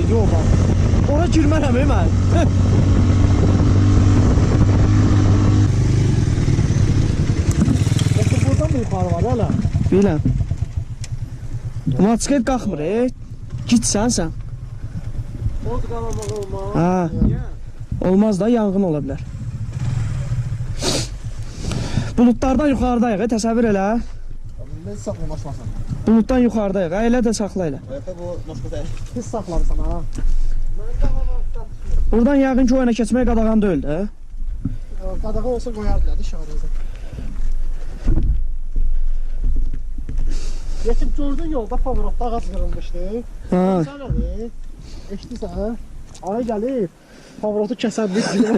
idi oradan. Ora girmərəm mən. Buradan mı yuxarı var hələ? Biləm. Motosiklet qalxmır, gitsən sən. Mod qalamaq olmaz. Hə. Olmaz da, yanğın ola bilər. Buludlardan yuxarıdayıq, təsəvvür elə. Mən saxlamaşmasam. Buluddan yuxarıdayıq, elə də saxla elə. Bu noşqa deyil. Pis saxlarsan ha. Buradan yəqin ki, o yana keçmək qadağan deyil də. Qadağan olsa qoyardılar işarəyə. Yetib gördün yolda pavrotda ağac qırılmışdı. Ha. Sən nədir? Eşidirsən? Ay gəlib. Pavrotu kəsən bir gün.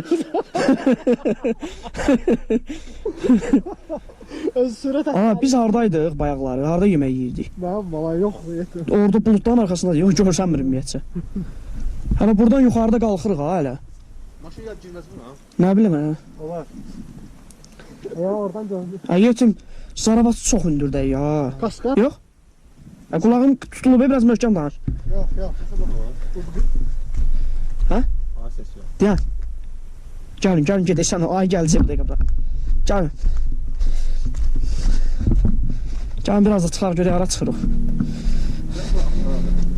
Öz sürət Aa, biz hardaydıq bayaqları, harda yemək yeyirdik? Mənim bala yox. Orada buludların arxasında yox, görsənmirim ümumiyyətcə. Hələ buradan yuxarıda qalxırıq ha hələ. Maşın gəl girməz buna. Nə bilim hə? Olar. Ya oradan gördüm. Yetim, zarafatı çox hündürdə ya. Kaska? Yox. Qulağım tutulub, biraz möhkəm danış. Yox. Hə? Ay ses yox. Deyən. Gəlin gedək sən, ay gələcək bir dəqiqə bura. Gəlin. Gəlin biraz da çıxaq görək, ara çıxırıq.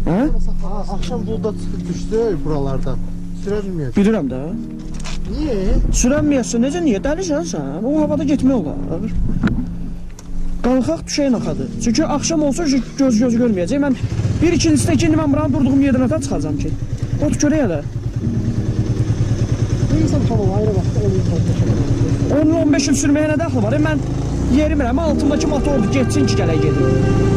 Hə? Akşam bulda düşdü buralardan. Sürə bilməyəcək. Bilirəm də. Niyə? Sürənməyəsən, necə niyə? Dəlisən sən? O havada getmək olar. Qalxaq düşəyin axadı. Çünki axşam olsa göz görməyəcək. Mən bir ikincisi də mən buranın durduğum yerdən ata çıxacam ki. Ot görək hələ. Bu insan tamam ayrı vaxtda 10-15 il sürməyə nə dəxli var? Mən yerimirəm, altımdakı motordur, getsin ki, gələk gedim.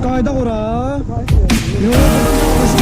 Qayda ora. Yox,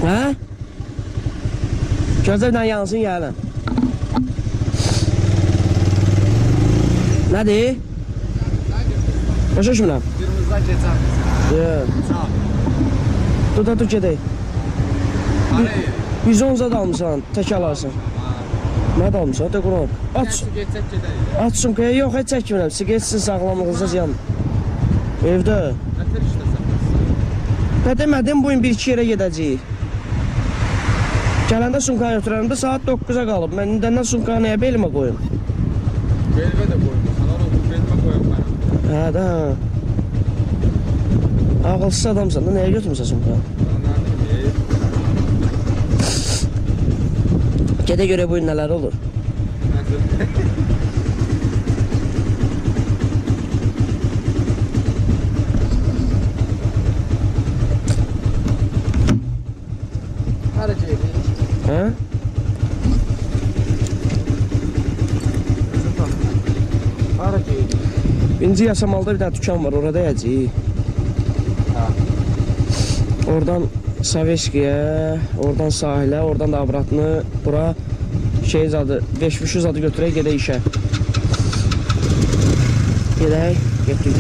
Hə? Gözlə yansın gələm. Nədir? Başa düşmürəm. Birimizdən keçər. Sağ. Dur gedək. 110 zad almışsan, tək alarsan. Nə də almışsan? De Quran. Aç. Geçsək gedək. Aç sumkaya. Yox, heç çəkmirəm. Siqetsin sağlamlığınıza ziyan. Evdə. Nətər işləsən? Nə demədim, bugün 1-2 yerə gedəcəyik. Gələndə sumkaya götürəndə saat 9-a qalıb. Mən indəndən sumkanı nəyə belimə qoyum? Belvə də qoymasan, onu belimə qoyum mənəm. Hə də. Ağılsız adamsan da nəyə götürmüsən sumkanı? Gedə görə bugün nələr olur? Hara gedirik? Hə? Hara gedirik? Birinci Yasamalda bir dənə dükan var, orada yiyəcəyik. Oradan Saveskiyə, oradan sahilə, oradan da abratını bura şey zadı, 5-500 zadı götürək, gedək işə. Gedək, getdik.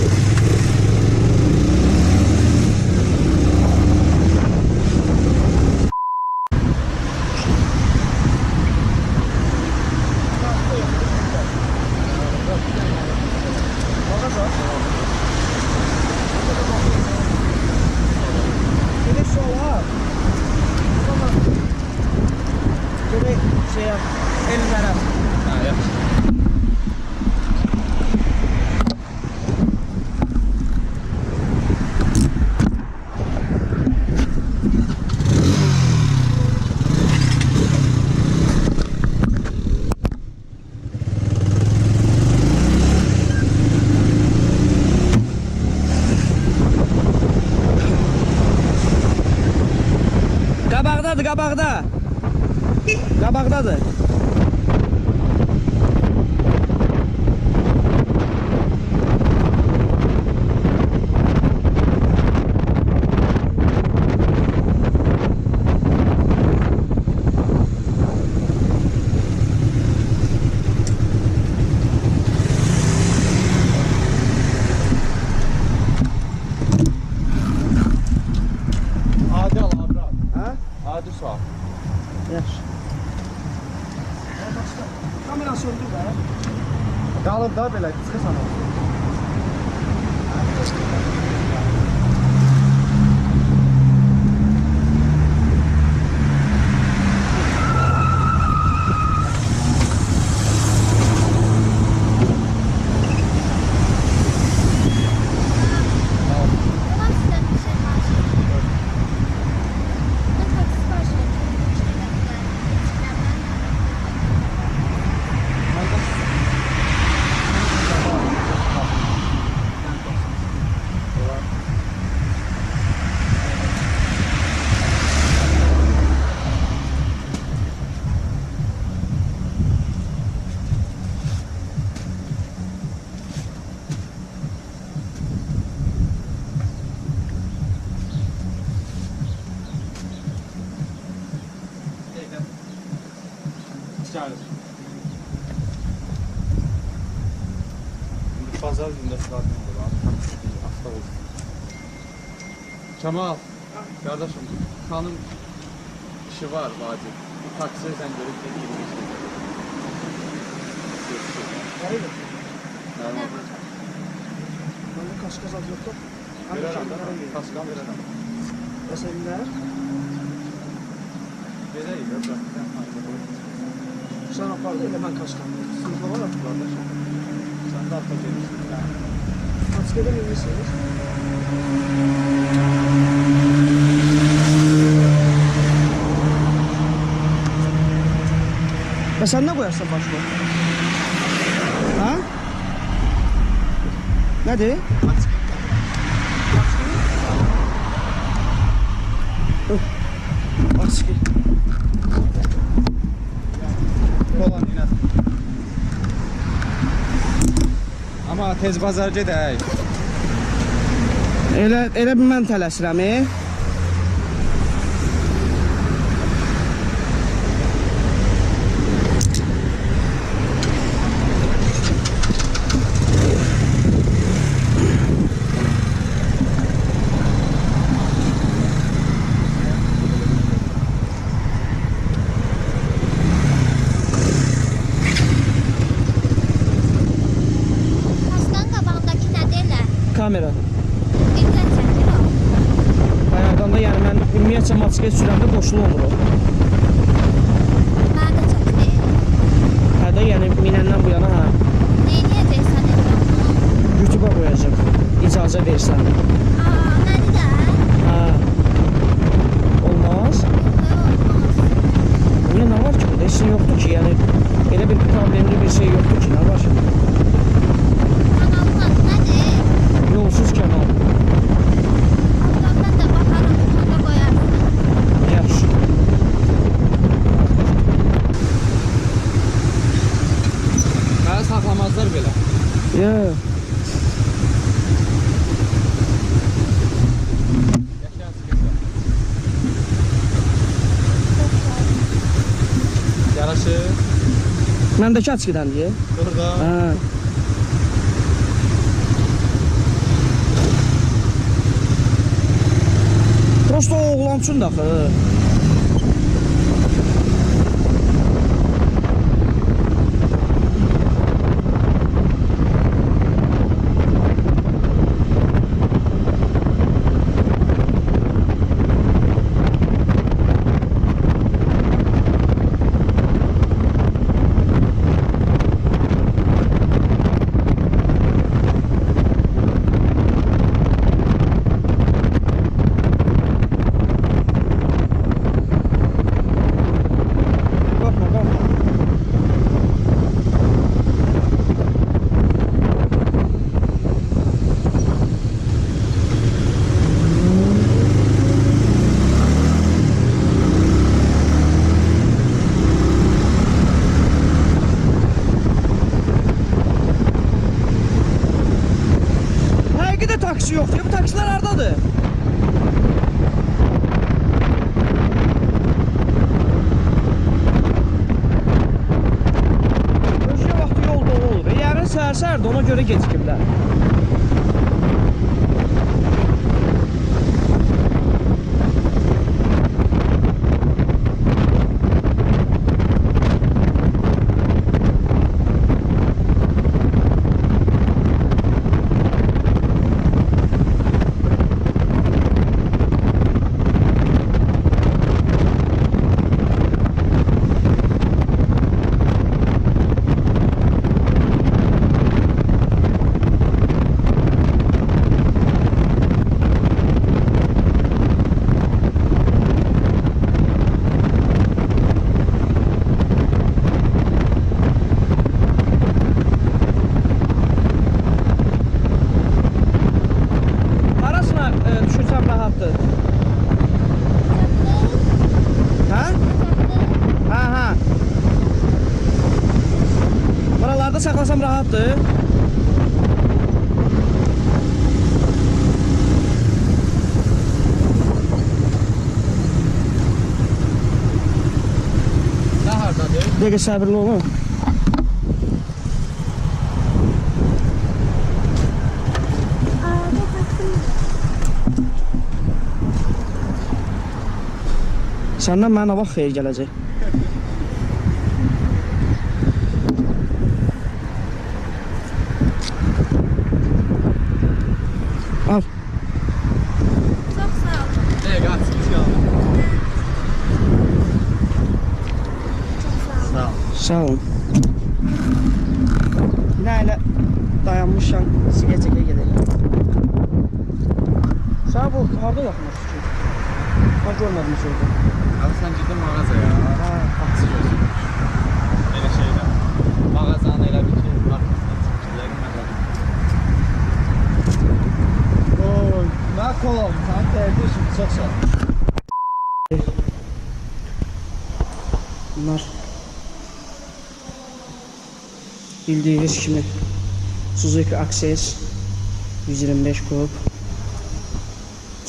Qabaqda. Qabaqdadır. Adi al abra. Hə? Adi sağ. Yaxşı. Kamera söndür də. Qalıb da belə çıxırsan. Pazar günü saatinde var. Hafta olsun. Kemal, kardeşim, Xanim işi var vacib. Taksiye sen görüp de girmişsin. Nerede? Bende kaskaz az yoktu. Veremem, kaskan veremem. Esenler. Vereyim, yok. Sen apardı ile ben kaskan. Sınıfla var mı? Kardeşim, sen de arka gelirsin. Kaskede mi misiniz? Ya sen ne koyarsın başına? Ha? Nedir? Aski. Olan yine. Ama tez bazarcı değil. Elə bir mən tələsirəm, Qaydanda, yəni mən ümumiyyətcə motosiklet sürəndə qoşulu olur o. Mən də çəkdim. Hə də, yəni minəndən bu yana, hə. Neyniyəcəksən indi? YouTube-a qoyacaq, icazə versən. Nədir də? Hə. Olmaz. Nə var ki, burada heç şey yoxdur ki, yəni elə bir problemli bir şey yoxdur ki, nə var şimdi? Kanalın adı nədir? Yolsuz kanal. Allah'tan da bakarım, sonra koyarsın. Yaxşı. Mənə saxlamazlar belə. Yeah. Yaraşır. Məndəki açıqdan deyə. Burada. Hə. Prosto o oğlan üçün də axı. Qorxma, qorxma. Həqiqətən taksi yoxdur. Bu taksilər hardadır? Özgə vaxtı yol dolu olur. Yarın səhər-səhər də ona görə gecikiblər. Arasına düşürsəm rahatdır. Hə? Hə, hə. Buralarda saxlasam rahatdır. Nə hardadır? Bir dəqiqə səbirli olun. Arada taktım. Səndən mənə vaxt xeyir gələcək. Al. Çok sağ ol. Dəqiqə açıq ya. Çok sağ ol. Sağ ol. Sağ olun. Yine elə dayanmışam, siqə çəkə gedəcəm. Sağ bu harda yaxınlaşdı ki? Ben görmədim hiç orada. Abi sən girdin mağazaya. Ha. Taksi gözükmüş. Elə şeylə. Mağazanı elə bir ki, markasına çıxmışlar. Oy, mən kol aldım. Sən dəyirdirsin, çox sağ ol. Bunlar bildiğiniz kimi Suzuki Access 125 kub.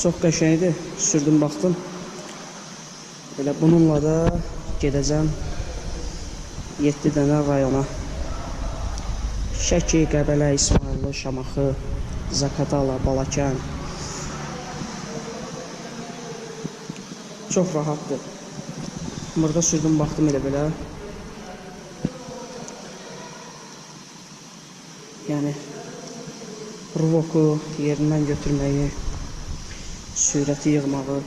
Çok qəşəngdir. Sürdüm baxdım. Belə bununla da gedəcəm 7 dənə rayona. Şəki, Qəbələ, İsmayıllı, Şamaxı, Zakatala, Balakən. Çox rahatdır. Burada sürdüm baxdım elə belə. Yəni ruloku yerindən götürməyi, sürəti yığmağı.